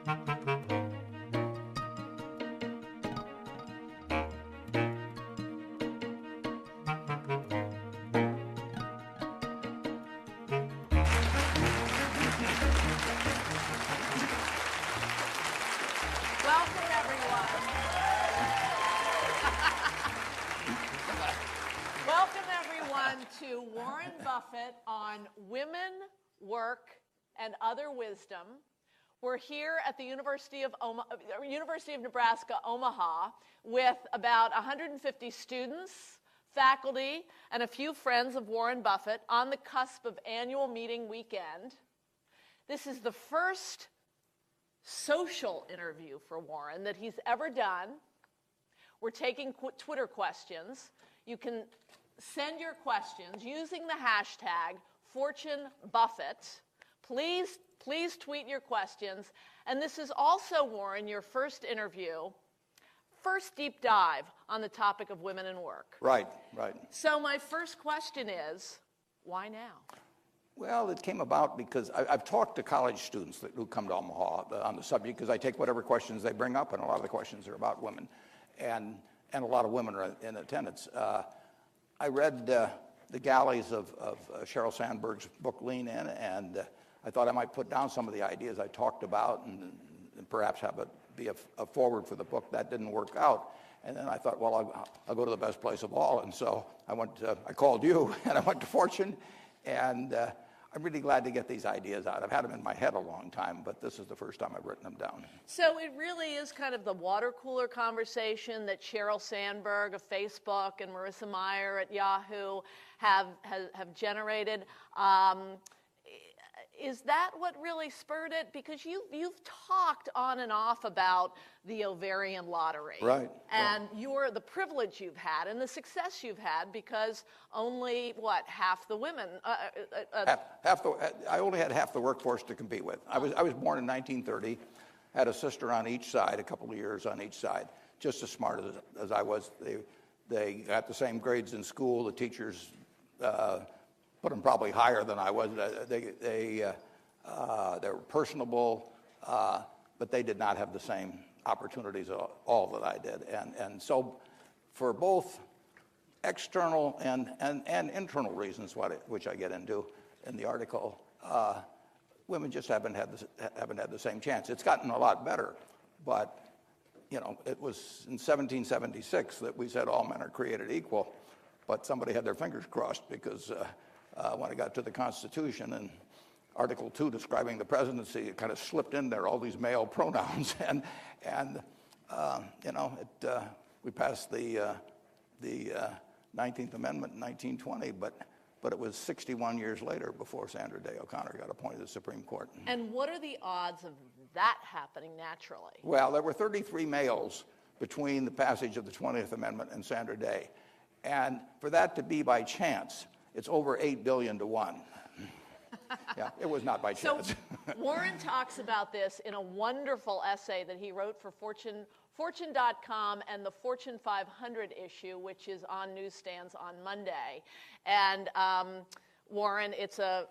To Warren Buffett on women, work, and other wisdom. We're here at the University of Nebraska, Omaha, with about 150 students, faculty, and a few friends of Warren Buffett on the cusp of annual meeting weekend. This is the first social interview for Warren that he's ever done. We're taking Twitter questions. You can send your questions using the hashtag FortuneBuffett. Please tweet your questions. And this is also, Warren, your first interview, first deep dive on the topic of women in work. Right. So my first question is, why now? Well, it came about because I've talked to college students who come to Omaha on the subject, because I take whatever questions they bring up, and a lot of the questions are about women, and a lot of women are in attendance. I read the galleys of Sheryl Sandberg's book, Lean In, and I thought I might put down some of the ideas I talked about and perhaps have it be a forward for the book. That didn't work out. And then I thought, well, I'll go to the best place of all. And so I called you, and I went to Fortune, and I'm really glad to get these ideas out. I've had them in my head a long time, but this is the first time I've written them down. So it really is kind of the water cooler conversation that Sheryl Sandberg of Facebook and Marissa Mayer at Yahoo have generated. Is that what really spurred it? Because you've talked on and off about the ovarian lottery. Right. And the privilege you've had and the success you've had, because only, half the women... I only had half the workforce to compete with. I was born in 1930, had a sister on each side, a couple of years on each side, just as smart as I was. They got the same grades in school. The teachers... put them probably higher than I was. They were personable, but they did not have the same opportunities all that I did. And so for both external and internal reasons, which I get into in the article, women just haven't had the same chance. It's gotten a lot better, but it was in 1776 that we said all men are created equal, but somebody had their fingers crossed, because when I got to the Constitution and Article 2 describing the presidency, it kind of slipped in there, all these male pronouns, and we passed the 19th Amendment in 1920, but it was 61 years later before Sandra Day O'Connor got appointed to the Supreme Court. And what are the odds of that happening naturally? Well, there were 33 males between the passage of the 20th Amendment and Sandra Day, and for that to be by chance, it's over 8 billion to 1. Yeah, it was not by chance. So Warren talks about this in a wonderful essay that he wrote for Fortune.com and the Fortune 500 issue, which is on newsstands on Monday. And Warren, it's a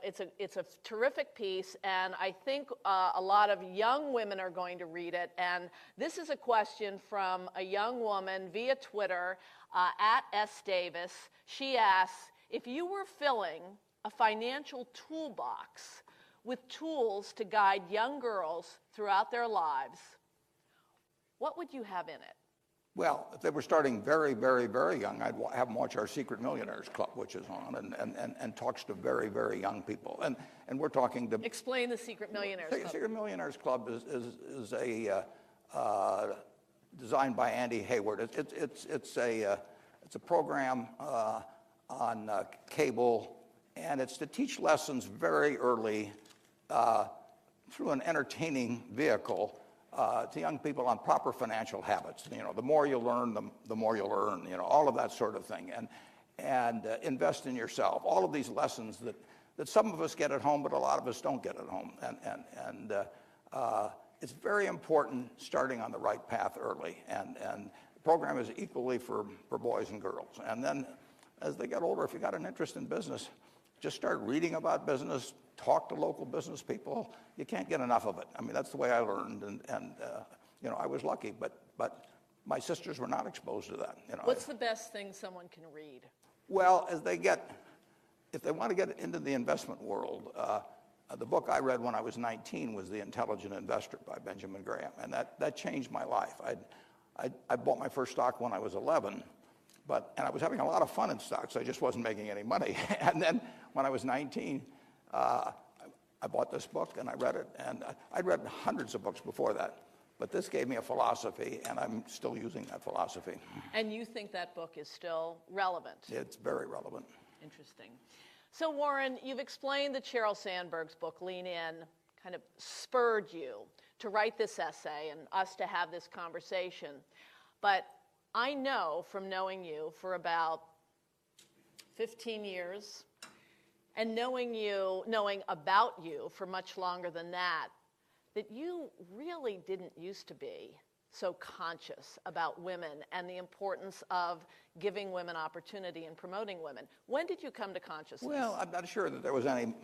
terrific piece, and I think a lot of young women are going to read it. And this is a question from a young woman via Twitter at S. Davis. She asks, if you were filling a financial toolbox with tools to guide young girls throughout their lives, what would you have in it? Well, if they were starting very, very, very young, I'd have them watch our Secret Millionaires Club, which is on, and talks to very, very young people. And we're talking to... Explain the Secret Millionaires Club. Secret Millionaires Club is a designed by Andy Hayward. It's a program on cable, and it's to teach lessons very early through an entertaining vehicle to young people on proper financial habits. The more you learn, the more you'll earn. All of that sort of thing, and invest in yourself. All of these lessons that some of us get at home, but a lot of us don't get at home, and it's very important starting on the right path early. And the program is equally for boys and girls. And then, as they get older, if you got an interest in business, just start reading about business, talk to local business people. You can't get enough of it. I mean, that's the way I learned, and you know, I was lucky, but my sisters were not exposed to that. You know. What's the best thing someone can read? Well, if they want to get into the investment world, the book I read when I was 19 was The Intelligent Investor by Benjamin Graham, and that changed my life. I bought my first stock when I was 11, and I was having a lot of fun in stocks. I just wasn't making any money. And then when I was 19, I bought this book and I read it, and I'd read hundreds of books before that. But this gave me a philosophy, and I'm still using that philosophy. And you think that book is still relevant? It's very relevant. Interesting. So, Warren, you've explained that Sheryl Sandberg's book, Lean In, kind of spurred you to write this essay and us to have this conversation. But I know from knowing you for about 15 years and knowing about you for much longer than that you really didn't used to be so conscious about women and the importance of giving women opportunity and promoting women. When did you come to consciousness? Well, I'm not sure that there was any,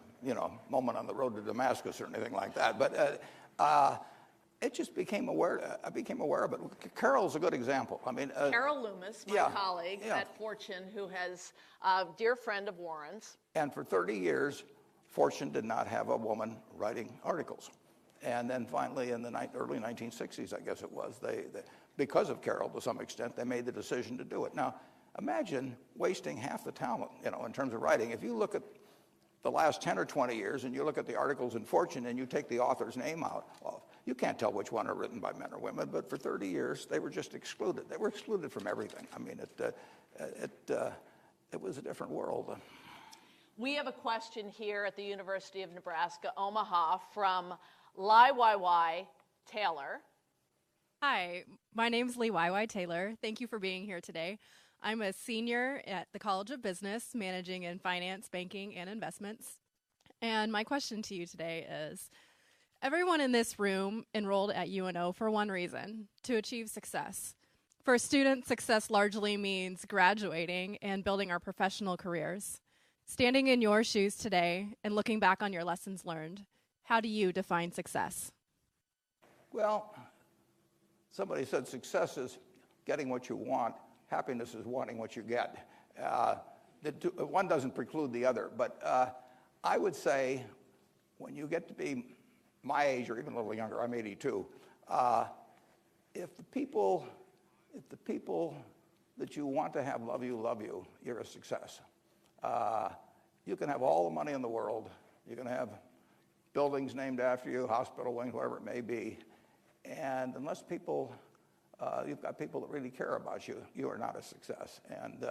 moment on the road to Damascus or anything like that, but it just became aware. I became aware of it. Carol's a good example. I mean, Carol Loomis, my colleague at Fortune, who has a dear friend of Warren's. And for 30 years, Fortune did not have a woman writing articles. And then finally, in the early 1960s, I guess it was, they, because of Carol to some extent, they made the decision to do it. Now, imagine wasting half the talent, in terms of writing. If you look at the last 10 or 20 years and you look at the articles in Fortune and you take the author's name out, well, you can't tell which one are written by men or women, but for 30 years, they were just excluded. They were excluded from everything. I mean, it was a different world. We have a question here at the University of Nebraska, Omaha, from Lee Y.Y. Taylor. Hi, my name's Lee Y.Y. Taylor. Thank you for being here today. I'm a senior at the College of Business, managing in finance, banking, and investments. And my question to you today is, everyone in this room enrolled at UNO for one reason, to achieve success. For students, success largely means graduating and building our professional careers. Standing in your shoes today and looking back on your lessons learned, how do you define success? Well, somebody said success is getting what you want. Happiness is wanting what you get. One doesn't preclude the other. But I would say when you get to be my age or even a little younger, I'm 82, if the people that you want to have love you, you're a success. You can have all the money in the world. You can have buildings named after you, hospital wings, whatever it may be. And unless you've got people that really care about you, you are not a success. And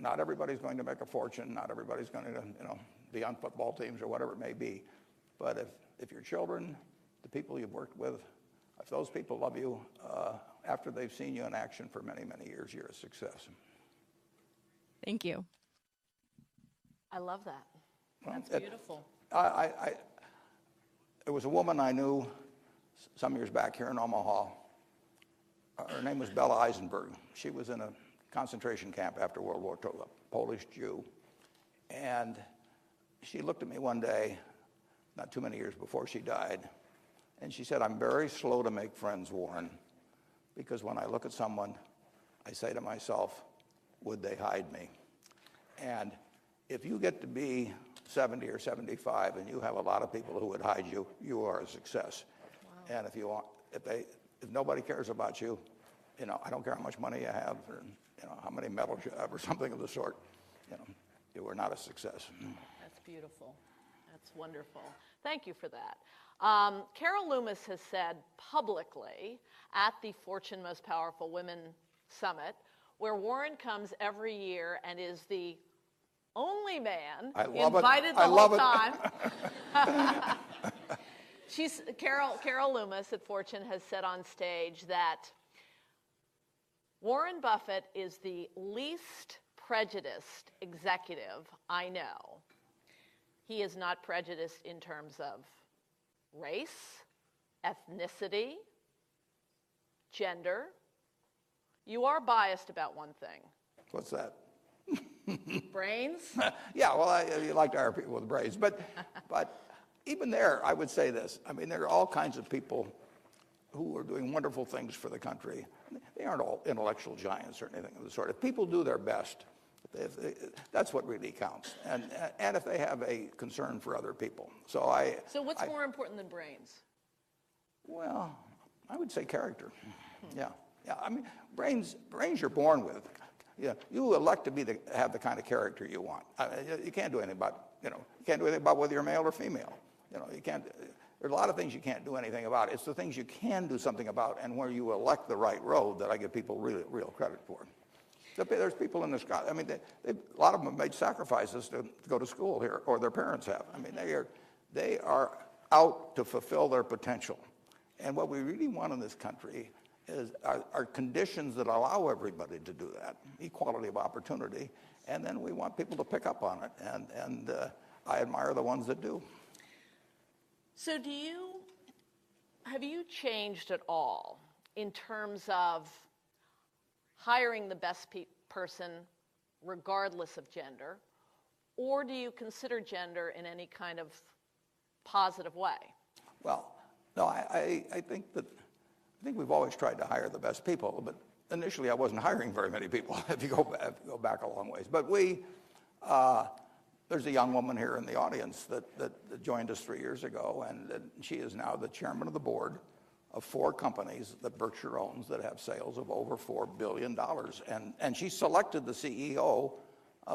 not everybody's going to make a fortune. Not everybody's going to be on football teams or whatever it may be. But if your children, the people you've worked with, if those people love you, after they've seen you in action for many, many years, you're a success. Thank you. I love that. That's beautiful. There was a woman I knew some years back here in Omaha. Her name was Bella Eisenberg. She was in a concentration camp after World War II, a Polish Jew. And she looked at me one day, not too many years before she died, and she said, "I'm very slow to make friends, Warren, because when I look at someone, I say to myself, would they hide me?" And if you get to be 70 or 75 and you have a lot of people who would hide you, you are a success. Wow. And if nobody cares about you, I don't care how much money you have or how many medals you have or something of the sort, you are not a success. That's beautiful. That's wonderful. Thank you for that. Carol Loomis has said publicly at the Fortune Most Powerful Women Summit, where Warren comes every year and is the only man invited the whole time. Carol Loomis at Fortune has said on stage that Warren Buffett is the least prejudiced executive I know. He is not prejudiced in terms of race, ethnicity, gender. You are biased about one thing. What's that? Brains? Yeah, well, you like to hire people with brains. But even there, I would say this. I mean, there are all kinds of people who are doing wonderful things for the country. They aren't all intellectual giants or anything of the sort. If people do their best, that's what really counts. And if they have a concern for other people. So what's more important than brains? Well, I would say character. Yeah. I mean, brains you're born with. Yeah, you elect to have the kind of character you want. You can't do anything about, you can't do anything about whether you're male or female. You can't. There's a lot of things you can't do anything about. It's the things you can do something about, and where you elect the right road that I give people real credit for. There's people in this. I mean, a lot of them have made sacrifices to go to school here, or their parents have. I mean, they are out to fulfill their potential, and what we really want in this country are conditions that allow everybody to do that, equality of opportunity, and then we want people to pick up on it, and I admire the ones that do. So have you changed at all in terms of hiring the best person regardless of gender, or do you consider gender in any kind of positive way? Well, no, I think we've always tried to hire the best people, but initially I wasn't hiring very many people if you go back a long ways. But there's a young woman here in the audience that joined us 3 years ago, and she is now the chairman of the board of 4 companies that Berkshire owns that have sales of over $4 billion. And she selected the CEO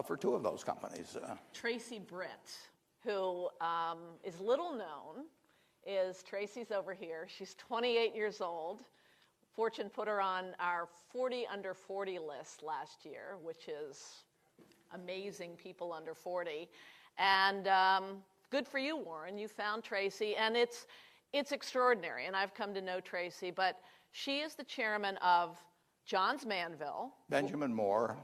for 2 of those companies. Tracy Britt, who is little known, Tracy's over here. She's 28 years old. Fortune put her on our 40 under 40 list last year, which is amazing people under 40. And good for you, Warren. You found Tracy, and it's extraordinary. And I've come to know Tracy, but she is the chairman of Johns Manville. Benjamin Moore,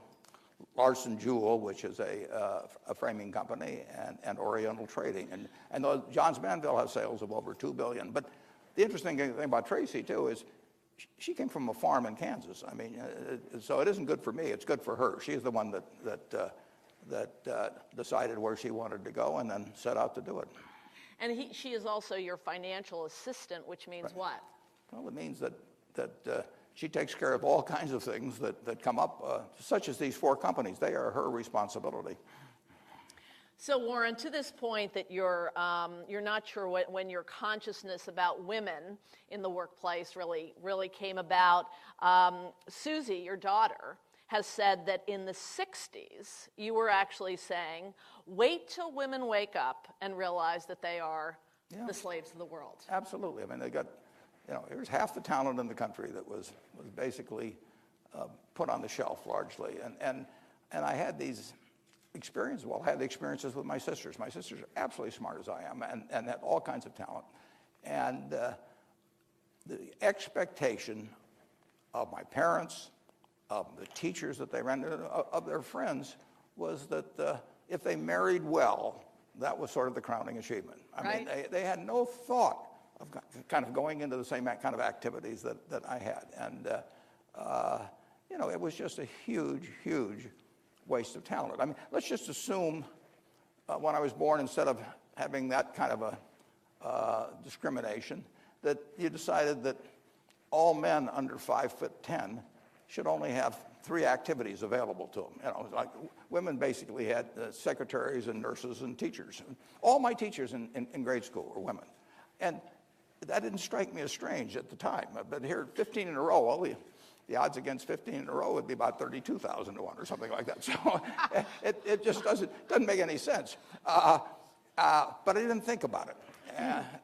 Larson Jewell, which is a framing company, and Oriental Trading. And Johns Manville has sales of over $2 billion. But the interesting thing about Tracy, too, is she came from a farm in Kansas. I mean, so it isn't good for me. It's good for her. She's the one that decided where she wanted to go and then set out to do it. And she is also your financial assistant, which means right. What? Well, it means that she takes care of all kinds of things that come up, such as these 4 companies. They are her responsibility. So, Warren, to this point that you're not sure when your consciousness about women in the workplace really came about, Susie, your daughter, has said that in the 60s, you were actually saying, wait till women wake up and realize that they are the slaves of the world. Absolutely. I mean, they got, here's half the talent in the country that was basically put on the shelf largely. And I had these experiences. Well, I had the experiences with my sisters. My sisters are absolutely smart as I am and had all kinds of talent. And the expectation of my parents, of the teachers that they ran, of their friends, was that if they married well, that was sort of the crowning achievement. I mean, they had no thought of kind of going into the same kind of activities that I had. And, it was just a huge, huge waste of talent. I mean, let's just assume when I was born, instead of having that kind of a discrimination, that you decided that all men under 5'10" should only have 3 activities available to them. Like women basically had secretaries and nurses and teachers. All my teachers in grade school were women. And that didn't strike me as strange at the time. But here, 15 in a row, well, the odds against 15 in a row would be about 32,000 to 1 or something like that. So it just doesn't make any sense. But I didn't think about it.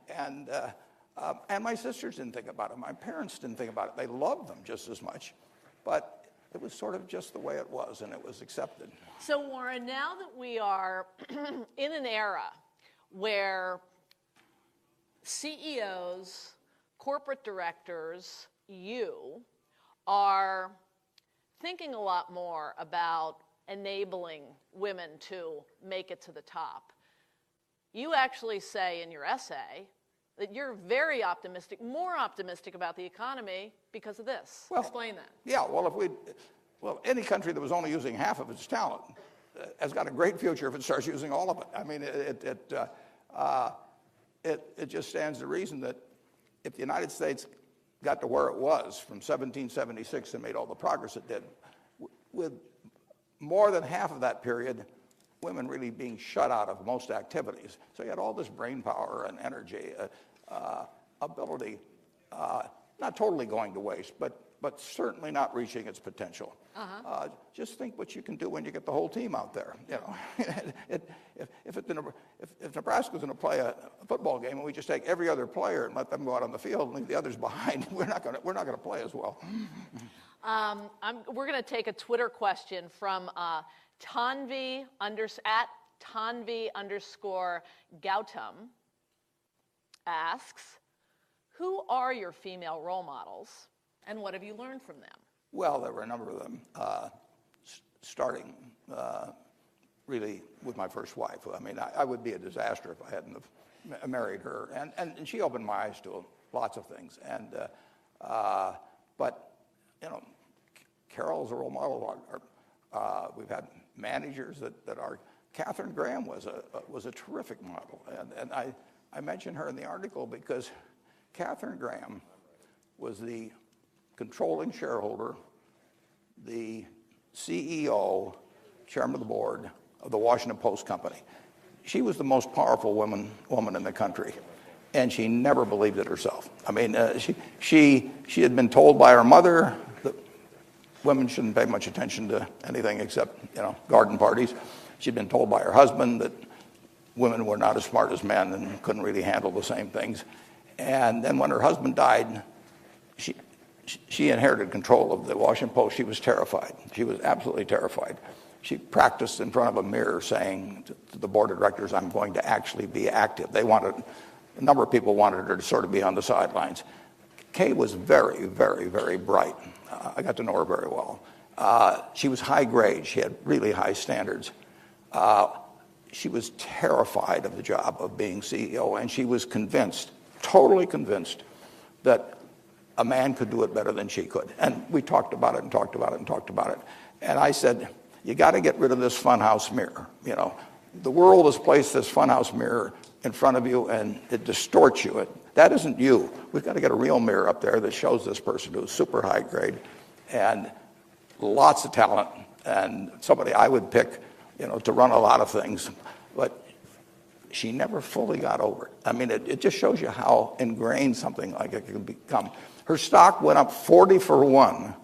And my sisters didn't think about it. My parents didn't think about it. They loved them just as much. But it was sort of just the way it was, and it was accepted. So, Warren, now that we are in an era where CEOs, corporate directors, you are thinking a lot more about enabling women to make it to the top, you actually say in your essay that you're very optimistic, more optimistic about the economy because of this. Well, explain that. Yeah, well, any country that was only using half of its talent, has got a great future if it starts using all of it. I mean, it just stands to reason that if the United States got to where it was from 1776 and made all the progress it did, with more than half of that period, women really being shut out of most activities. So you had all this brain power and energy, ability, not totally going to waste, but certainly not reaching its potential. Just think what you can do when you get the whole team out there. You know, if Nebraska's going to play a football game and we just take every other player and let them go out on the field and leave the others behind, we're not going to play as well. We're going to take a Twitter question from Tanvi _Gautam asks, who are your female role models and what have you learned from them? Well, there were a number of them, starting really with my first wife. I mean, I would be a disaster if I hadn't have married her. And she opened my eyes to lots of things. But, you know, Carol's a role model. We've had managers that are. Catherine Graham was a terrific model. And I mentioned her in the article because Catherine Graham was the controlling shareholder, the CEO, chairman of the board of the Washington Post Company. She was the most powerful woman in the country, and she never believed it herself. I mean, she had been told by her mother that women shouldn't pay much attention to anything except, you know, garden parties. She'd been told by her husband that women were not as smart as men and couldn't really handle the same things. And then when her husband died, she inherited control of the Washington Post. She was terrified. She was absolutely terrified. She practiced in front of a mirror saying to the board of directors, I'm going to actually be active. A number of people wanted her to sort of be on the sidelines. Kay was very, very, very bright. I got to know her very well. She was high grade. She had really high standards. She was terrified of the job of being CEO, and she was convinced, totally convinced, that a man could do it better than she could. And we talked about it and talked about it and talked about it. And I said, you got to get rid of this funhouse mirror. You know, the world has placed this funhouse mirror in front of you, and it distorts you. That isn't you. We've got to get a real mirror up there that shows this person who's super high grade and lots of talent and somebody I would pick, you know, to run a lot of things. But she never fully got over it. I mean, it just shows you how ingrained something like it can become. Her stock went up 40-for-1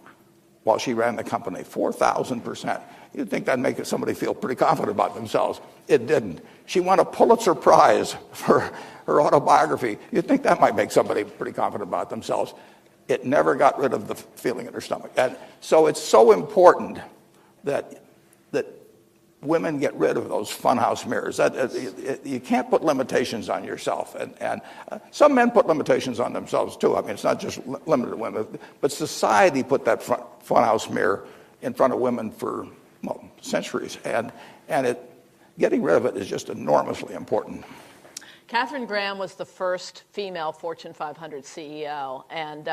while she ran the company, 4,000%. You'd think that'd make somebody feel pretty confident about themselves. It didn't. She won a Pulitzer Prize for her autobiography. You'd think that might make somebody pretty confident about themselves. It never got rid of the feeling in her stomach. And so it's so important that women get rid of those funhouse mirrors. You can't put limitations on yourself. And some men put limitations on themselves, too. I mean, it's not just limited to women. But society put that funhouse mirror in front of women for, well, centuries. And getting rid of it is just enormously important. Catherine Graham was the first female Fortune 500 CEO, and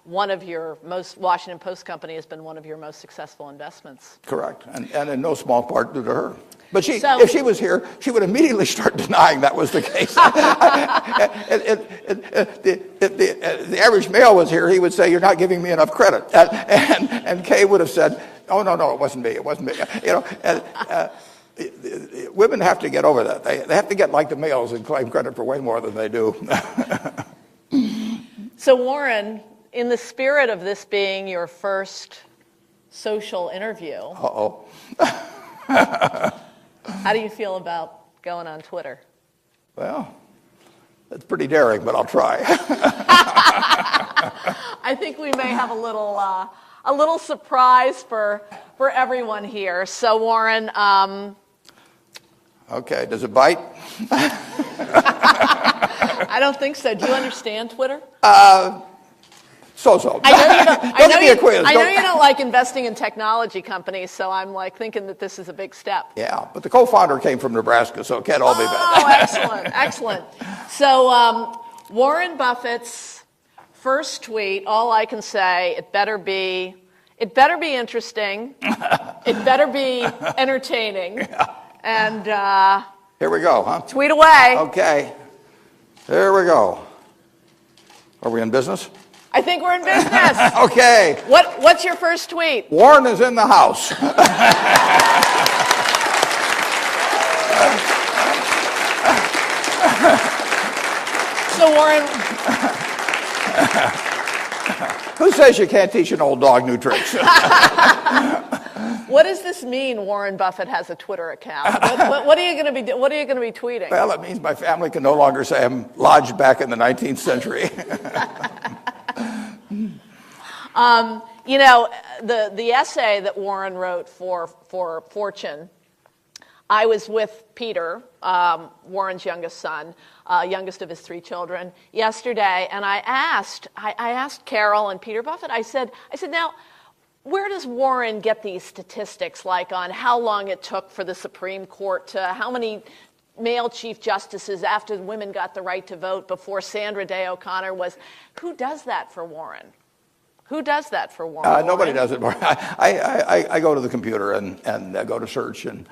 Washington Post Company has been one of your most successful investments. Correct, and in no small part due to her. But if she was here, she would immediately start denying that was the case. If the average male was here, he would say, "You're not giving me enough credit," and Kay would have said, "Oh no, it wasn't me. It wasn't me." You know. Women have to get over that. They have to get like the males and claim credit for way more than they do. So, Warren, in the spirit of this being your first social interview, how do you feel about going on Twitter? Well, it's pretty daring, but I'll try. I think we may have a little surprise for everyone here. So, Warren. Okay, does it bite? I don't think so. Do you understand Twitter? So-so. I know you don't like investing in technology companies, so I'm like thinking that this is a big step. Yeah, but the co-founder came from Nebraska, so it can't all be bad. Oh, excellent. So Warren Buffett's first tweet, all I can say, it better be interesting. It better be entertaining. Yeah. And here we go, huh? Tweet away. Okay. Here we go. Are we in business? I think we're in business. Okay. What's your first tweet? Warren is in the house. So Warren, who says you can't teach an old dog new tricks? what does this mean? Warren Buffett has a Twitter account. What are you going to be? What are you going to be tweeting? Well, it means my family can no longer say I'm lodged back in the 19th century. You know, the essay that Warren wrote for Fortune. I was with Peter, Warren's youngest son, youngest of his 3 children, yesterday, and I asked Carol and Peter Buffett. I said, now, where does Warren get these statistics, like on how long it took for the Supreme Court to, how many male chief justices after women got the right to vote before Sandra Day O'Connor was? Who does that for Warren? Who does that for Warren? Nobody does it. I go to the computer and go to search, and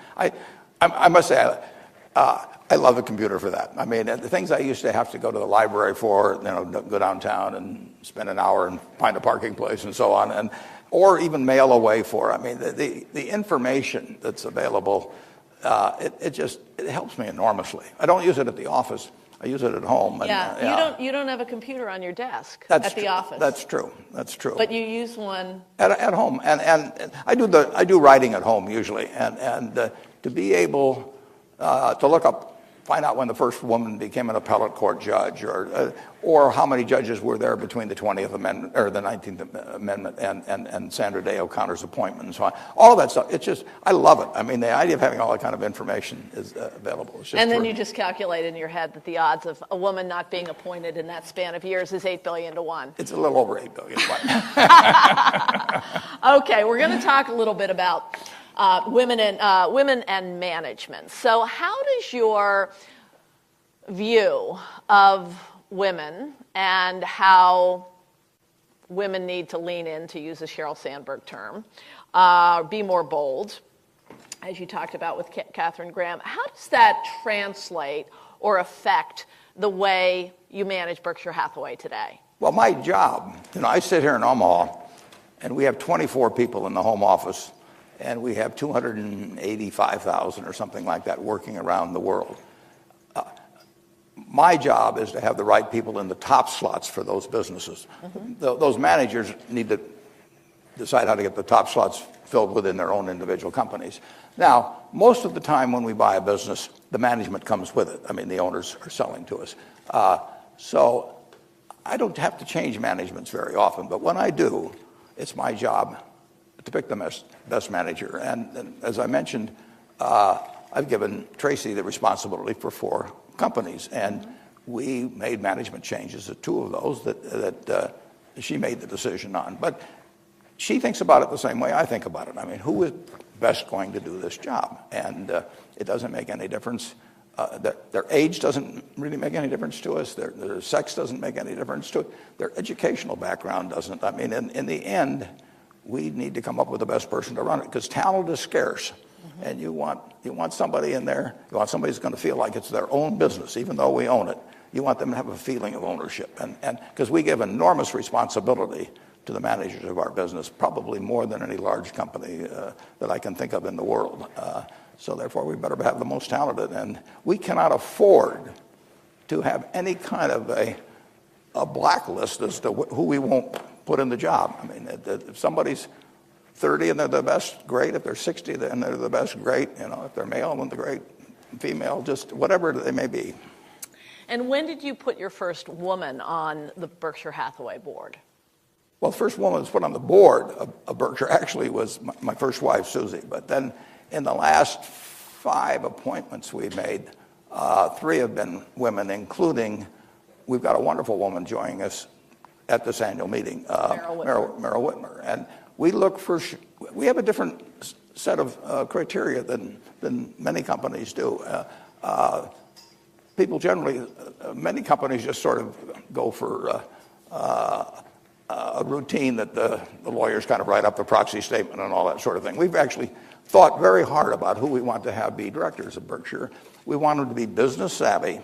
I must say, I love the computer for that. I mean, the things I used to have to go to the library for, go downtown and spend an hour and find a parking place and so on, or even mail away for. I mean, the information that's available, it helps me enormously. I don't use it at the office. I use it at home. Yeah, you don't have a computer on your desk at the office. That's true. That's true. But you use one at home, and I do writing at home usually, and to be able to find out when the first woman became an appellate court judge, or how many judges were there between the 20th Amendment or the 19th Amendment and Sandra Day O'Connor's appointment and so on. All that stuff. It's just, I love it. I mean, the idea of having all that kind of information is available. It's just and then you just calculate in your head that the odds of a woman not being appointed in that span of years is 8 billion to 1. It's a little over 8 billion to 1. Okay, we're going to talk a little bit about women and management. So how does your view of women and how women need to lean in, to use a Sheryl Sandberg term, be more bold, as you talked about with Katharine Graham, how does that translate or affect the way you manage Berkshire Hathaway today? Well, my job, I sit here in Omaha, and we have 24 people in the home office, and we have 285,000 or something like that working around the world. My job is to have the right people in the top slots for those businesses. Mm-hmm. Those managers need to decide how to get the top slots filled within their own individual companies. Now, most of the time when we buy a business, the management comes with it. I mean, the owners are selling to us. So I don't have to change managements very often, but when I do, it's my job to pick the best manager. And as I mentioned, I've given Tracy the responsibility for 4 companies, and we made management changes at 2 of those that she made the decision on. But she thinks about it the same way I think about it. I mean, who is best going to do this job? And it doesn't make any difference. Their age doesn't really make any difference to us. Their sex doesn't make any difference to it. Their educational background doesn't. I mean, in the end, we need to come up with the best person to run it, because talent is scarce. Mm-hmm. And you want somebody in there, you want somebody who's going to feel like it's their own business, even though we own it. You want them to have a feeling of ownership. And because we give enormous responsibility to the managers of our business, probably more than any large company that I can think of in the world. So therefore, we better have the most talented. And we cannot afford to have any kind of a blacklist as to who we won't put in the job. I mean, if somebody's 30 and they're the best, great. If they're 60 and they're the best, great. If they're male and they're great, female, just whatever they may be. And when did you put your first woman on the Berkshire Hathaway board? Well, the first woman that's put on the board of Berkshire actually was my first wife, Susie. But then in the last 5 appointments we've made, 3 have been women, including, we've got a wonderful woman joining us at this annual meeting, Meryl Whitmer. And we have a different set of criteria than many companies do. People generally, many companies just sort of go for a routine that the lawyers kind of write up the proxy statement and all that sort of thing. We've actually thought very hard about who we want to have be directors of Berkshire. We want them to be business savvy,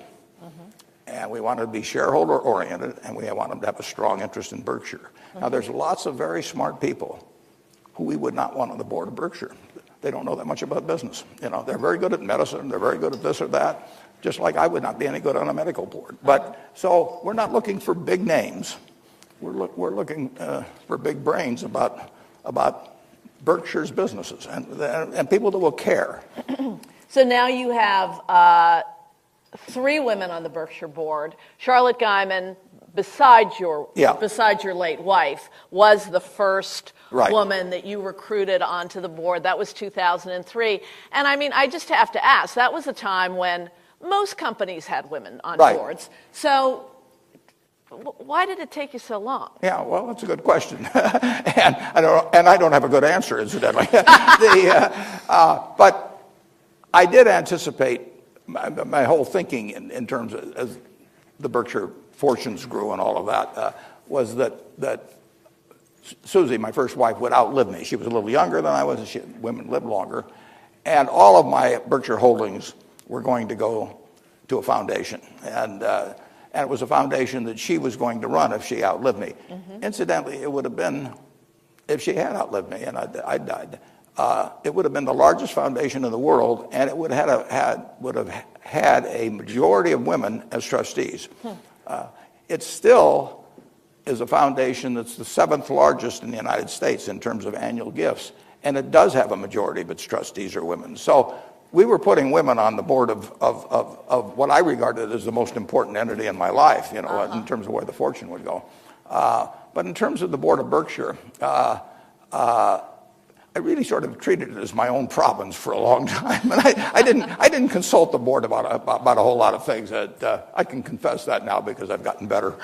and we want them to be shareholder oriented, and we want them to have a strong interest in Berkshire. Now, there's lots of very smart people who we would not want on the board of Berkshire. They don't know that much about business. They're very good at medicine. They're very good at this or that, just like I would not be any good on a medical board. But so we're not looking for big names. We're looking for big brains about Berkshire's businesses and people that will care. So now you have 3 women on the Berkshire board. Charlotte Guyman, besides your late wife, was the first woman that you recruited onto the board. That was 2003. And I mean, I just have to ask, that was a time when most companies had women on boards. So why did it take you so long? Yeah, well, that's a good question. and I don't have a good answer, incidentally. But I did anticipate my whole thinking in terms of as the Berkshire fortunes grew and all of that was that Susie, my first wife, would outlive me. She was a little younger than I was, and women live longer. And all of my Berkshire holdings were going to go to a foundation. And it was a foundation that she was going to run if she outlived me. Incidentally, it would have been, if she had outlived me and I died, it would have been the largest foundation in the world, and it would have had a majority of women as trustees. It still is a foundation that's the 7th largest in the United States in terms of annual gifts, and it does have a majority of its trustees are women. So we were putting women on the board of what I regarded as the most important entity in my life, in terms of where the fortune would go. But in terms of the board of Berkshire, I really sort of treated it as my own province for a long time, and I didn't consult the board about a whole lot of things. I can confess that now because I've gotten better.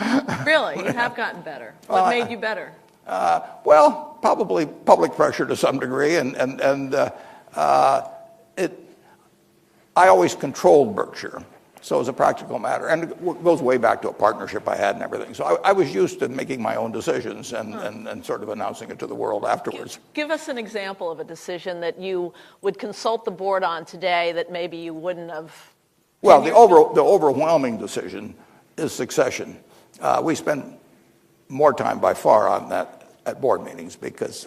Really, you have gotten better. What made you better? Well, probably public pressure to some degree, and I always controlled Berkshire. So as a practical matter, and it goes way back to a partnership I had and everything. So I was used to making my own decisions and sort of announcing it to the world afterwards. Give us an example of a decision that you would consult the board on today that maybe you wouldn't have. Well, the overwhelming decision is succession. We spend more time by far on that at board meetings because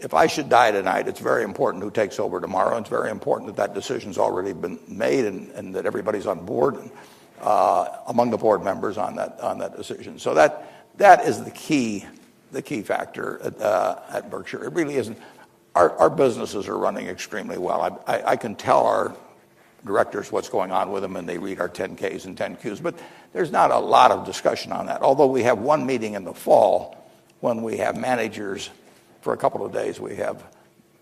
if I should die tonight, it's very important who takes over tomorrow. It's very important that decision's already been made and that everybody's on board among the board members on that decision. So that is the key factor at Berkshire. It really isn't. Our businesses are running extremely well. I can tell our directors what's going on with them, and they read our 10Ks and 10Qs. But there's not a lot of discussion on that. Although we have one meeting in the fall when we have managers. For a couple of days, we have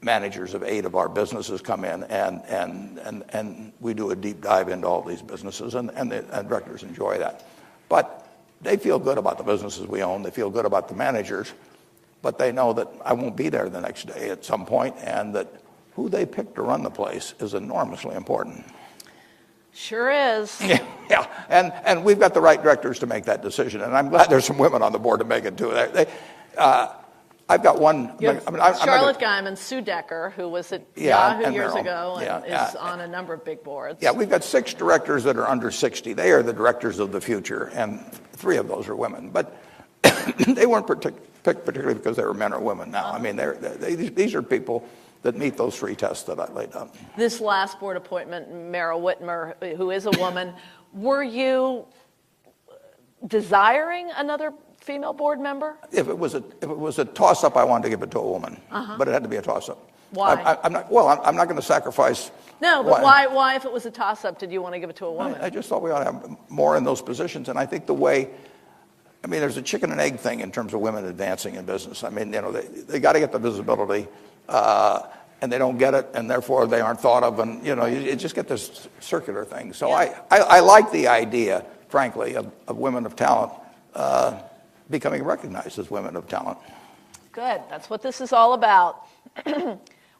managers of 8 of our businesses come in, and we do a deep dive into all these businesses, and directors enjoy that. But they feel good about the businesses we own. They feel good about the managers, but they know that I won't be there the next day at some point, and that who they pick to run the place is enormously important. Sure is. Yeah. And we've got the right directors to make that decision, and I'm glad there's some women on the board to make it too. I've got one. Charlotte Guyman, Sue Decker, who was at Yahoo years ago and is on a number of big boards. Yeah, we've got 6 directors that are under 60. They are the directors of the future, and 3 of those are women. But they weren't picked particularly because they were men or women now. I mean, these are people that meet those 3 tests that I laid out. This last board appointment, Meryl Whitmer, who is a woman, were you desiring another female board member? If it was a toss-up, I wanted to give it to a woman, but it had to be a toss-up. Why? I'm not going to sacrifice. No, but why, if it was a toss-up, did you want to give it to a woman? I just thought we ought to have more in those positions, and I think there's a chicken and egg thing in terms of women advancing in business. I mean, they got to get the visibility, and they don't get it, and therefore they aren't thought of, and you just get this circular thing. So I like the idea, frankly, of women of talent becoming recognized as women of talent. Good. That's what this is all about.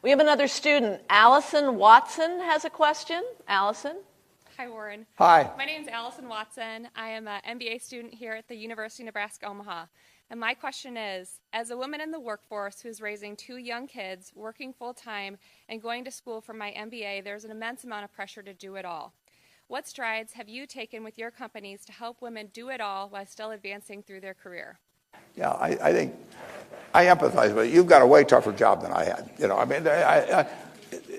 We have another student. Allison Watson has a question. Allison? Hi, Warren. Hi. My name is Allison Watson. I am an MBA student here at the University of Nebraska-Omaha. And my question is, as a woman in the workforce who's raising 2 young kids, working full-time, and going to school for my MBA, there's an immense amount of pressure to do it all. What strides have you taken with your companies to help women do it all while still advancing through their career? Yeah, I think I empathize with you. You've got a way tougher job than I had. I mean,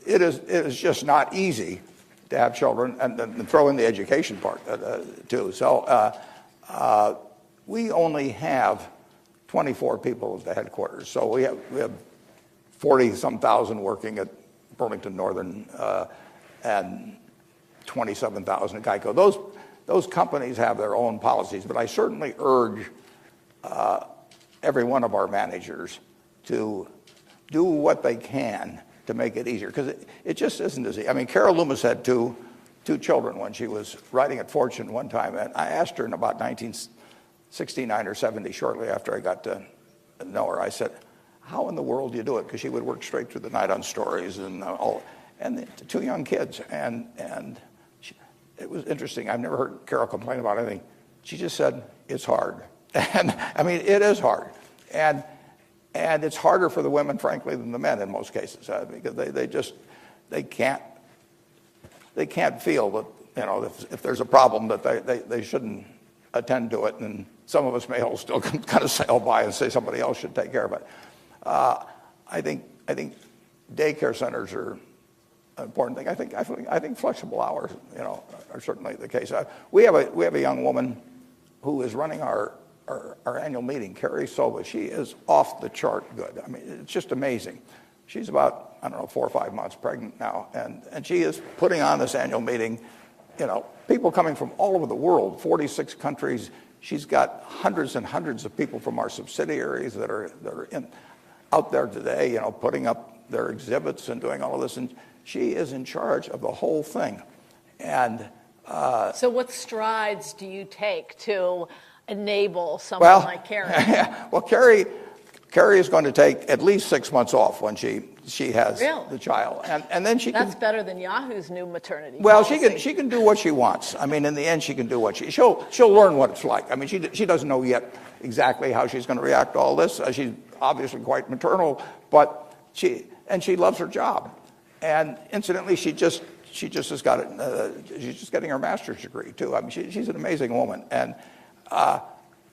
it is just not easy to have children and throw in the education part too. So we only have 24 people at the headquarters. So we have 40-some thousand working at Burlington Northern and 27,000 at Geico. Those companies have their own policies, but I certainly urge every one of our managers to do what they can to make it easier, because it just isn't easy. I mean, Carol Loomis had two children when she was writing at Fortune one time, and I asked her in about 1969 or 70, shortly after I got to know her, I said, how in the world do you do it? Because she would work straight through the night on stories and all, and the 2 young kids, and it was interesting. I've never heard Carol complain about anything. She just said, it's hard. And I mean, it is hard. And it's harder for the women, frankly, than the men in most cases, because they can't feel that, if there's a problem, that they shouldn't attend to it. And some of us may all still kind of sail by and say somebody else should take care of it. I think daycare centers are an important thing. I think flexible hours, are certainly the case. We have a young woman who is running our annual meeting, Carrie Soba. She is off the chart good. I mean, it's just amazing. She's about, 4 or 5 months pregnant now, and she is putting on this annual meeting. People coming from all over the world, 46 countries. She's got hundreds and hundreds of people from our subsidiaries that are out there today, putting up their exhibits and doing all of this. And she is in charge of the whole thing. And so what strides do you take to enable someone like Carrie? Well, Carrie is going to take at least 6 months off when she has the child, and then she That's better than Yahoo's new maternity Well, policy. she can do what she wants. I mean, in the end, she can do what she'll learn what it's like. I mean, she doesn't know yet exactly how she's going to react to all this. She's obviously quite maternal, but she loves her job. And incidentally, she just has got it. She's just getting her master's degree too. I mean, she's an amazing woman, and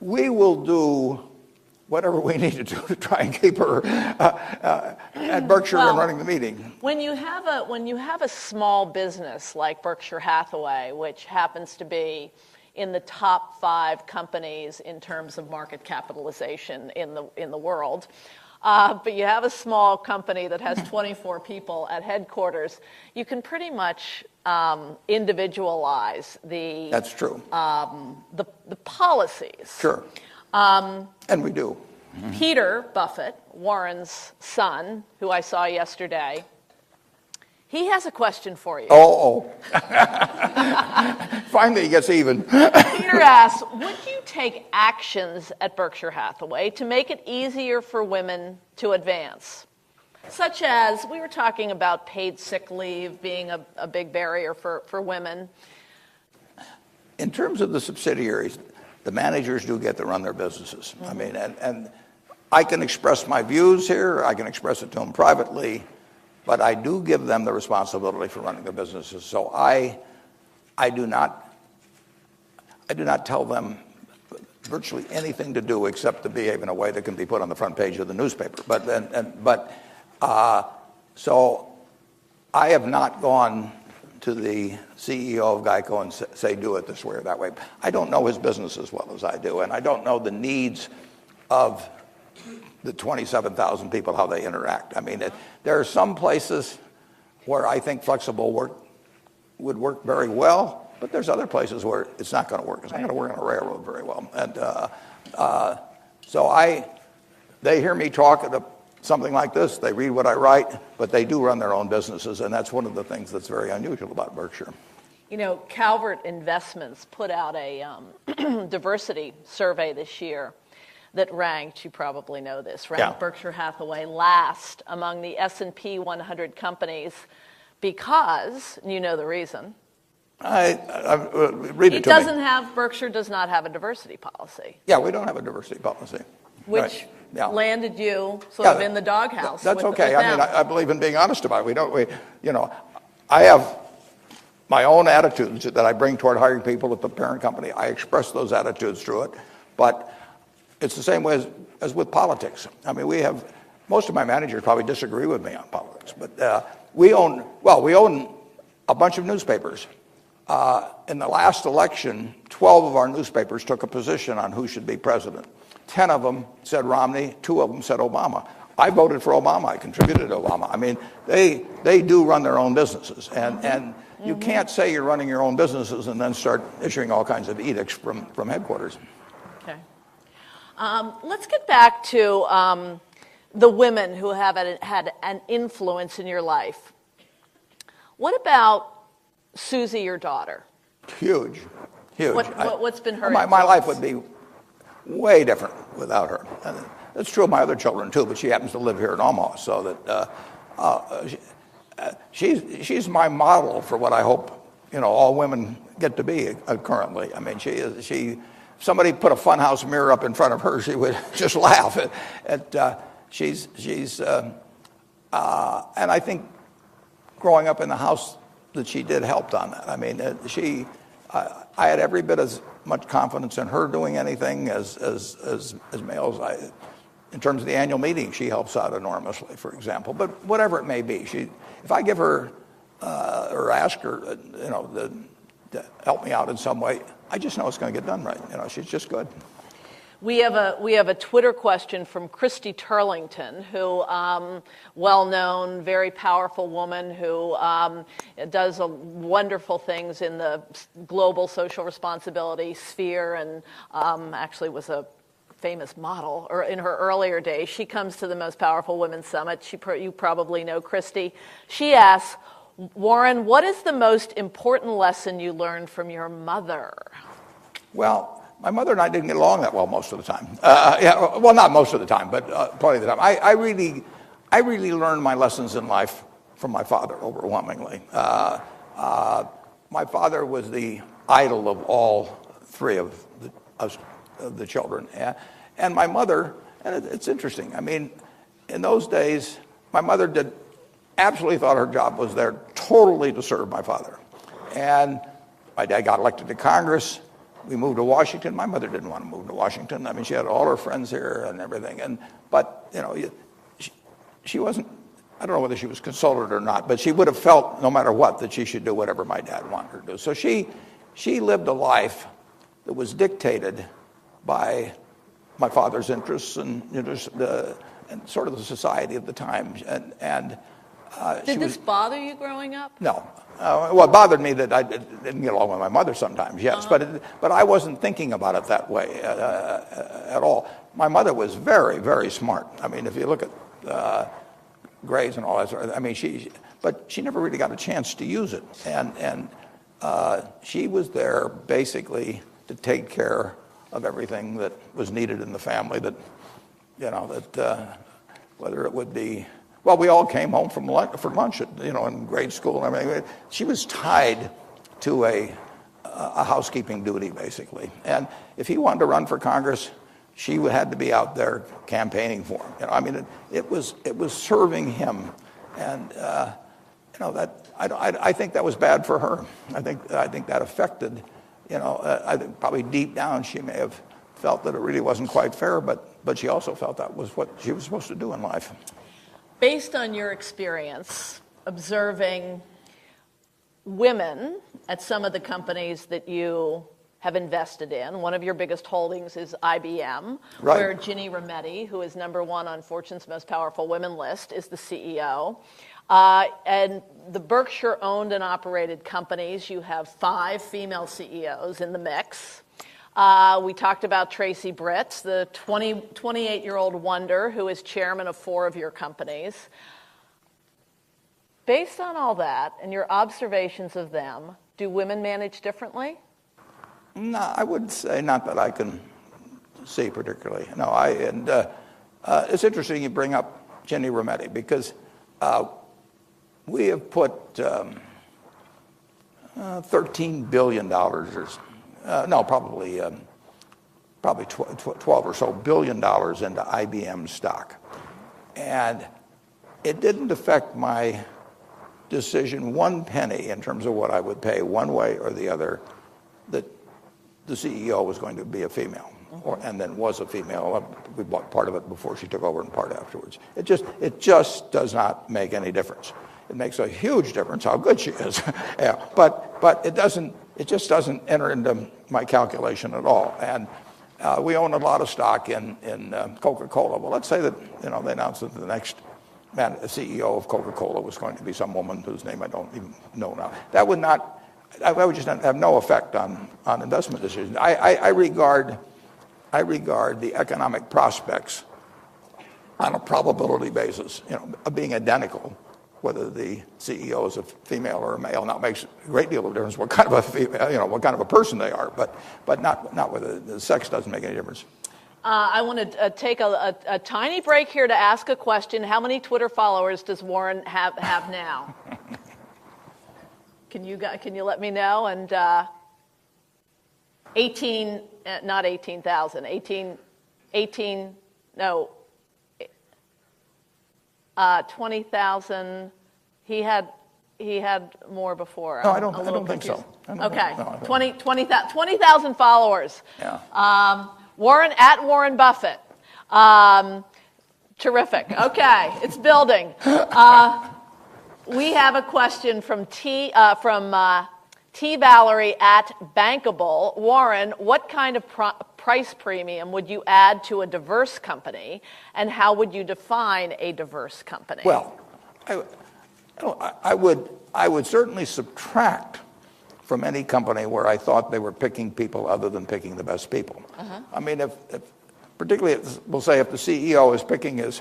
we will do whatever we need to do to try and keep her at Berkshire and running the meeting. When you have a small business like Berkshire Hathaway, which happens to be in the top 5 companies in terms of market capitalization in the world, but you have a small company that has 24 people at headquarters, you can pretty much individualize the That's true. The policies. Sure. And we do. Peter Buffett, Warren's son, who I saw yesterday, he has a question for you. Oh. Finally he gets even. Peter asks, would you take actions at Berkshire Hathaway to make it easier for women to advance? Such as, we were talking about paid sick leave being a big barrier for women. In terms of the subsidiaries, the managers do get to run their businesses. I mean, and I can express my views here. I can express it to them privately, but I do give them the responsibility for running their businesses. So I do not tell them virtually anything to do except to behave in a way that can be put on the front page of the newspaper. So I have not gone to the CEO of Geico and say, do it this way or that way. I don't know his business as well as I do, and I don't know the needs of the 27,000 people, how they interact. I mean, there are some places where I think flexible work would work very well, but there's other places where it's not going to work. It's not going to work on a railroad very well. And so they hear me talk at something like this. They read what I write, but they do run their own businesses, and that's one of the things that's very unusual about Berkshire. Calvert Investments put out a diversity survey this year that ranked, you probably know this, ranked Berkshire Hathaway last among the S&P 100 companies because, you know the reason. I read it to me. Berkshire does not have a diversity policy. Yeah, we don't have a diversity policy. which Yeah. landed you sort of in the doghouse. That's with, okay. with I mean, them. I believe in being honest about it. I have my own attitudes that I bring toward hiring people at the parent company. I express those attitudes through it, but it's the same way as with politics. I mean, most of my managers probably disagree with me on politics, but we own a bunch of newspapers. In the last election, 12 of our newspapers took a position on who should be president. 10 of them said Romney, 2 of them said Obama. I voted for Obama. I contributed to Obama. I mean, they do run their own businesses, and you can't say you're running your own businesses and then start issuing all kinds of edicts from headquarters. Okay. Let's get back to the women who have had an influence in your life. What about Susie, your daughter? Huge. What's been her my life would be way different without her. And that's true of my other children too, but she happens to live here in Omaha, so that she's my model for what I hope all women get to be currently. I mean, if somebody put a funhouse mirror up in front of her, she would just laugh. And I think growing up in the house that she did helped on that. I mean, I had every bit as much confidence in her doing anything as males. In terms of the annual meeting, she helps out enormously, for example. But whatever it may be, if I give her or ask her, to help me out in some way, I just know it's going to get done right. She's just good. We have a Twitter question from Christy Turlington, who well-known, very powerful woman who does wonderful things in the global social responsibility sphere, and actually was a famous model or in her earlier days. She comes to the Most Powerful Women Summit. You probably know Christy. She asks, Warren, what is the most important lesson you learned from your mother? Well, my mother and I didn't get along that well most of the time. Well, not most of the time, but plenty of the time. I really learned my lessons in life from my father overwhelmingly. My father was the idol of all 3 of the children. And my mother, and it's interesting, I mean, in those days, my mother absolutely thought her job was there totally to serve my father. And my dad got elected to Congress. We moved to Washington. My mother didn't want to move to Washington. I mean, she had all her friends here and everything. But she wasn't, I don't know whether she was consulted or not, but she would have felt, no matter what, that she should do whatever my dad wanted her to do. So she lived a life that was dictated by my father's interests and and sort of the society of the time. Did this bother you growing up? No. Well, it bothered me that I didn't get along with my mother sometimes, yes. But I wasn't thinking about it that way at all. My mother was very, very smart. I mean, if you look at grades and all that sort of, I mean, but she never really got a chance to use it. And she was there basically to take care of everything that was needed in the family, that whether it would be, well, we all came home for lunch in grade school and everything. She was tied to a housekeeping duty, basically. And if he wanted to run for Congress, she had to be out there campaigning for him. I mean, it was serving him, and I think that was bad for her. I think that affected. I think probably deep down she may have felt that it really wasn't quite fair, but she also felt that was what she was supposed to do in life. Based on your experience observing women at some of the companies that you have invested in, one of your biggest holdings is IBM, right, where Ginny Rometty, who is #1 on Fortune's Most Powerful Women list, is the CEO. And the Berkshire-owned and operated companies, you have 5 female CEOs in the mix. We talked about Tracy Britt, the 28-year-old wonder who is chairman of 4 of your companies. Based on all that and your observations of them, do women manage differently? No, I would say not that I can see particularly. No, it's interesting you bring up Ginny Rometty, because we have put $13 billion, or no, probably probably 12 or so billion dollars into IBM stock. And it didn't affect my decision one penny in terms of what I would pay one way or the other, that the CEO was going to be a female, and then was a female. We bought part of it before she took over and part afterwards. It just does not make any difference. It makes a huge difference how good she is. Yeah, but it just doesn't enter into my calculation at all. And we own a lot of stock in Coca-Cola. Well, let's say that they announced that the next CEO of Coca-Cola was going to be some woman whose name I don't even know now. That would not. I would just have no effect on investment decisions. I regard the economic prospects on a probability basis, of being identical, whether the CEO is a female or a male. Now, it makes a great deal of difference what kind of a female, what kind of a person they are, but not whether the sex doesn't make any difference. I want to take a tiny break here to ask a question. How many Twitter followers does Warren have now? Can you let me know? And 20,000. He had more before. No, I don't think so. Okay, no, 20,000 followers. Yeah. Warren at Warren Buffett. Terrific. Okay, it's building. We have a question from T. Valerie at Bankable. Warren, what kind of price premium would you add to a diverse company, and how would you define a diverse company? Well, I would certainly subtract from any company where I thought they were picking people other than picking the best people. I mean, if particularly, we'll say if the CEO is picking his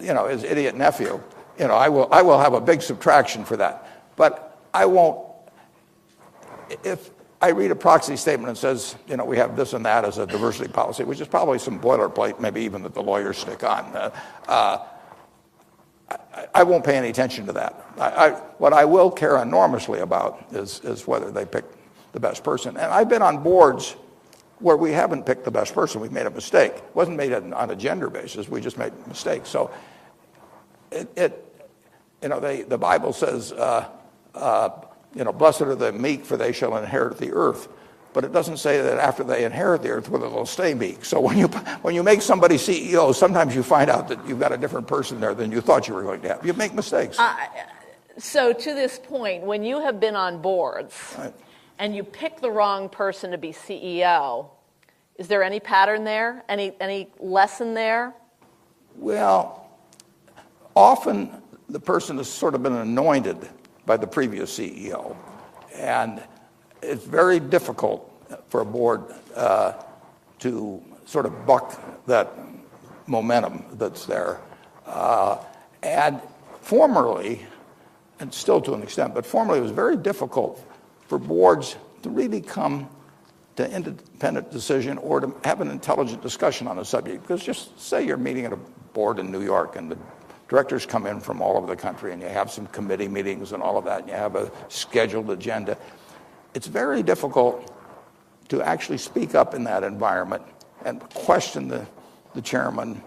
idiot nephew, I will have a big subtraction for that. But I won't. If I read a proxy statement that says, we have this and that as a diversity policy, which is probably some boilerplate, maybe even that the lawyers stick on, I won't pay any attention to that. What I will care enormously about is whether they pick the best person. And I've been on boards where we haven't picked the best person. We've made a mistake. It wasn't made on a gender basis. We just made mistakes. So the Bible says, blessed are the meek, for they shall inherit the earth. But it doesn't say that after they inherit the earth, whether they'll stay meek. So when you make somebody CEO, sometimes you find out that you've got a different person there than you thought you were going to have. You make mistakes. So to this point, when you have been on boards, right, and you pick the wrong person to be CEO, is there any pattern there? Any lesson there? Well, often the person has sort of been anointed by the previous CEO, and it's very difficult for a board to sort of buck that momentum that's there. And formerly, and still to an extent, but formerly it was very difficult for boards to really come to independent decision or to have an intelligent discussion on a subject. Because just say you're meeting at a board in New York and the directors come in from all over the country and you have some committee meetings and all of that and you have a scheduled agenda. It's very difficult to actually speak up in that environment and question the chairman's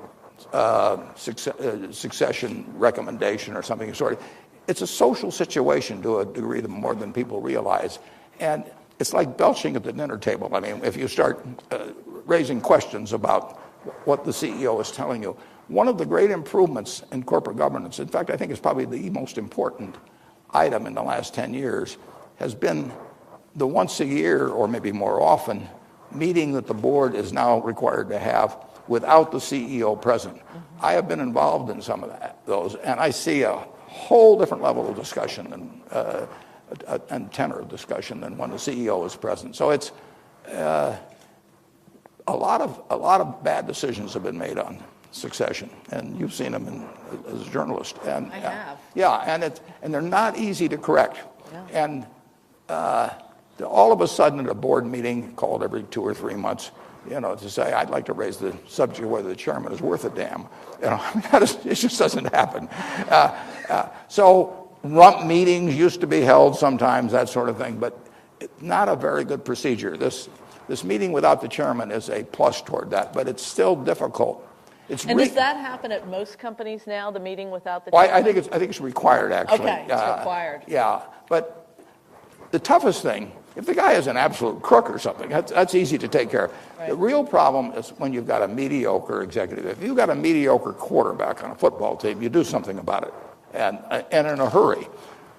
succession recommendation or something of the sort. It's a social situation to a degree more than people realize. And it's like belching at the dinner table. I mean, if you start raising questions about what the CEO is telling you. One of the great improvements in corporate governance, in fact, I think it's probably the most important item in the last 10 years, has been the once a year, or maybe more often, meeting that the board is now required to have without the CEO present. Mm-hmm. I have been involved in some of those, and I see a whole different level of discussion and tenor of discussion than when the CEO is present. So it's a lot of bad decisions have been made on succession, and you've seen them as a journalist. And I have. Yeah, and they're not easy to correct. Yeah. And all of a sudden at a board meeting called every 2 or 3 months, to say, I'd like to raise the subject of whether the chairman is worth a damn. It just doesn't happen. So rump meetings used to be held sometimes, that sort of thing. But not a very good procedure. This meeting without the chairman is a plus toward that, but it's still difficult. And does that happen at most companies now, the meeting without the chairman? chairman? I think it's required, actually. Okay, it's required. Yeah, but the toughest thing, if the guy is an absolute crook or something, that's easy to take care of. Right. The real problem is when you've got a mediocre executive. If you've got a mediocre quarterback on a football team, you do something about it, and in a hurry.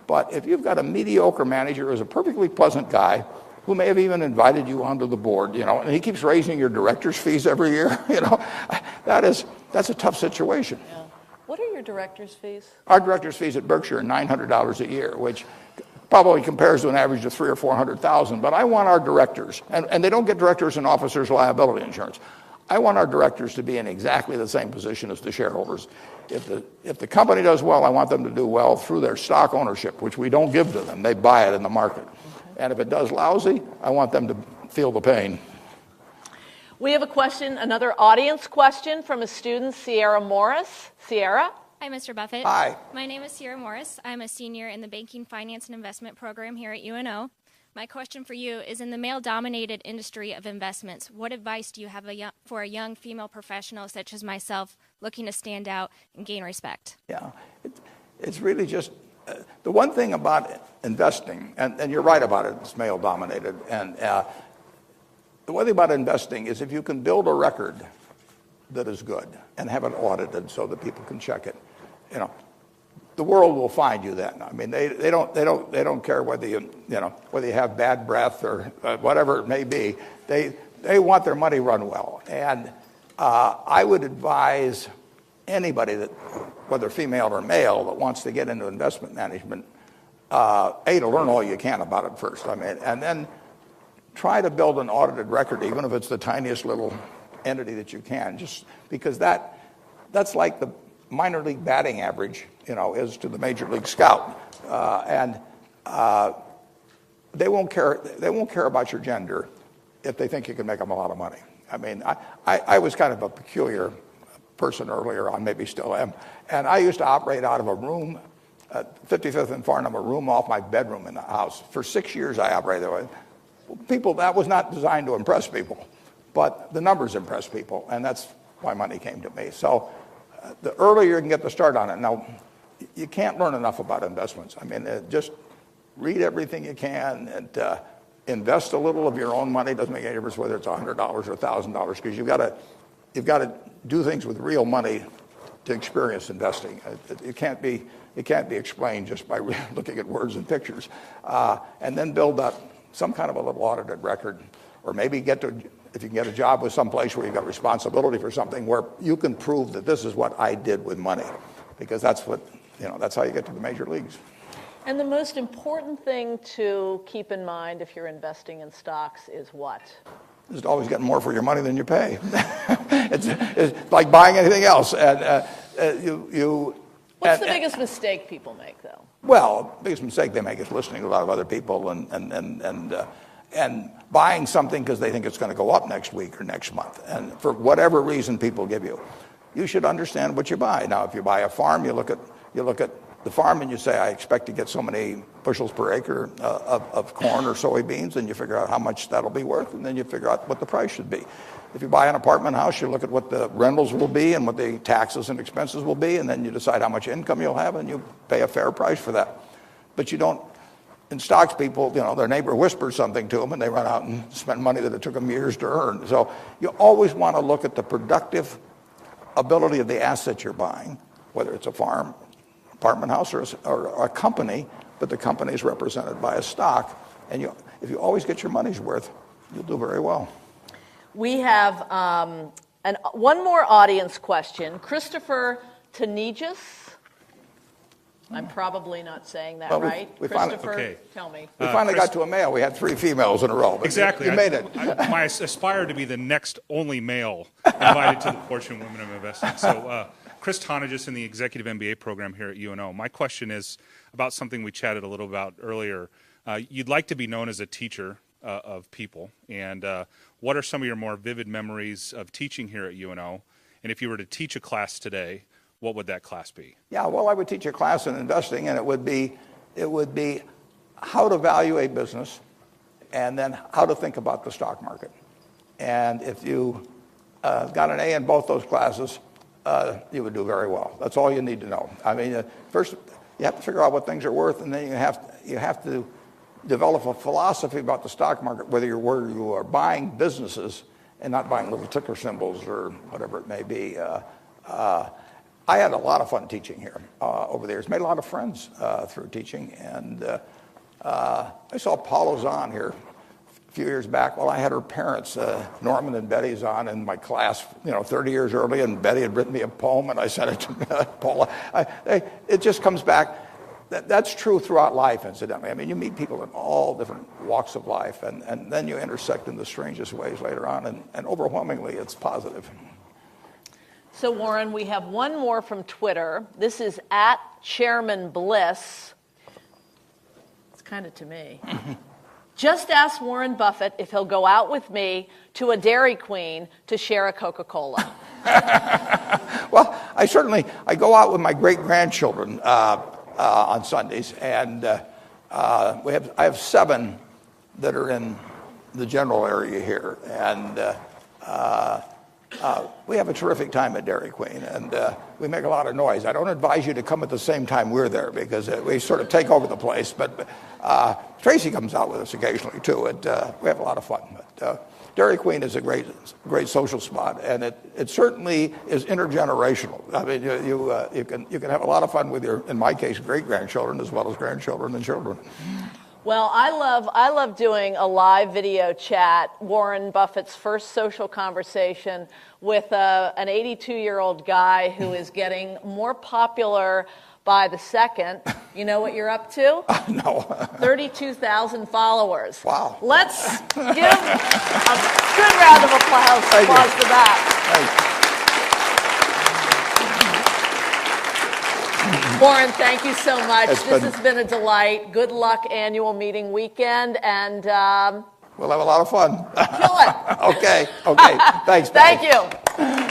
But if you've got a mediocre manager who's a perfectly pleasant guy, who may have even invited you onto the board, and he keeps raising your director's fees every year, that's a tough situation. Yeah. What are your director's fees? Our director's fees at Berkshire are $900 a year, which probably compares to an average of $300,000 or $400,000. But I want our directors, and they don't get directors and officers liability insurance. I want our directors to be in exactly the same position as the shareholders. If the company does well, I want them to do well through their stock ownership, which we don't give to them. They buy it in the market. Okay. And if it does lousy, I want them to feel the pain. We have a question, another audience question from a student, Sierra Morris. Sierra? Hi, Mr. Buffett. Hi. My name is Sierra Morris. I'm a senior in the Banking, Finance, and Investment program here at UNO. My question for you is, in the male-dominated industry of investments, what advice do you have for a young female professional such as myself looking to stand out and gain respect? Yeah, it's really just the one thing about investing, and you're right about it, it's male-dominated, and the one thing about investing is if you can build a record that is good and have it audited so that people can check it, the world will find you then. I mean, they don't care whether you have bad breath or whatever it may be. They want their money run well. And I would advise anybody that, whether female or male, that wants to get into investment management, to learn all you can about it first. I mean, and then try to build an audited record, even if it's the tiniest little entity that you can, just because that's like the minor league batting average, is to the major league scout, and they won't care about your gender if they think you can make them a lot of money. I mean, I was kind of a peculiar person earlier on, maybe still am, and I used to operate out of a room, 55th and Farnham, a room off my bedroom in the house. For 6 years I operated that way. People, that was not designed to impress people, but the numbers impress people, and that's why money came to me. So the earlier you can get the start on it. Now, you can't learn enough about investments. I mean, just read everything you can and invest a little of your own money. Doesn't make any difference whether it's $100 or $1,000, because you've got to do things with real money to experience investing. It can't be explained just by looking at words and pictures. And then build up some kind of a little audited record, or maybe if you can get a job with some place where you've got responsibility for something where you can prove that this is what I did with money, because that's how you get to the major leagues. And the most important thing to keep in mind if you're investing in stocks is what? Is to always get more for your money than you pay. It's like buying anything else. And What's the biggest mistake people make, though? Well, the biggest mistake they make is listening to a lot of other people and buying something because they think it's going to go up next week or next month. And for whatever reason people give you, you should understand what you buy. Now, if you buy a farm, you look at the farm and you say, I expect to get so many bushels per acre of corn or soybeans, and you figure out how much that'll be worth, and then you figure out what the price should be. If you buy an apartment house, you look at what the rentals will be and what the taxes and expenses will be, and then you decide how much income you'll have, and you pay a fair price for that. But you don't, in stocks, people, their neighbor whispers something to them, and they run out and spend money that it took them years to earn. So you always want to look at the productive ability of the asset you're buying, whether it's a farm, apartment house, or a company, but the company is represented by a stock. And if you always get your money's worth, you'll do very well. We have one more audience question. Christopher Tanegis. I'm probably not saying that right. Christopher, tell me. We finally got to a male. We had 3 females in a row. Exactly. You made it. I aspire to be the next only male invited to the Fortune Women of Investing. So Chris Tanegis in the Executive MBA program here at UNO. My question is about something we chatted a little about earlier. You'd like to be known as a teacher of people, and what are some of your more vivid memories of teaching here at UNO? And if you were to teach a class today, what would that class be? Yeah, well, I would teach a class in investing, and it would be how to value a business and then how to think about the stock market. And if you got an A in both those classes, you would do very well. That's all you need to know. I mean, first you have to figure out what things are worth, and then you have to develop a philosophy about the stock market, where you are buying businesses and not buying little ticker symbols or whatever it may be. I had a lot of fun teaching here over the years. Made a lot of friends through teaching, and I saw Paula Zahn here a few years back. Well, I had her parents, Norman and Betty Zahn, in my class, 30 years early, and Betty had written me a poem, and I sent it to Paula. It just comes back. That's true throughout life, incidentally. I mean, you meet people in all different walks of life, and then you intersect in the strangest ways later on, and overwhelmingly, it's positive. So, Warren, we have one more from Twitter. This is at Chairman Bliss. It's kind of to me. Just ask Warren Buffett if he'll go out with me to a Dairy Queen to share a Coca-Cola. Well, I go out with my great-grandchildren on Sundays, and I have 7 that are in the general area here, and we have a terrific time at Dairy Queen, and we make a lot of noise. I don't advise you to come at the same time we're there, because we sort of take over the place, but Tracy comes out with us occasionally too, and we have a lot of fun. But Dairy Queen is a great social spot, and it certainly is intergenerational. I mean, you can have a lot of fun with your, in my case, great-grandchildren as well as grandchildren and children. Well, I love doing a live video chat, Warren Buffett's first social conversation with an 82-year-old guy who is getting more popular by the second. You know what you're up to? No. 32,000 followers. Wow. Let's give a good round of applause to that. Warren, thank you so much. This has been a delight. Good luck annual meeting weekend, and we'll have a lot of fun. Kill it. Okay. Thanks. Thank you.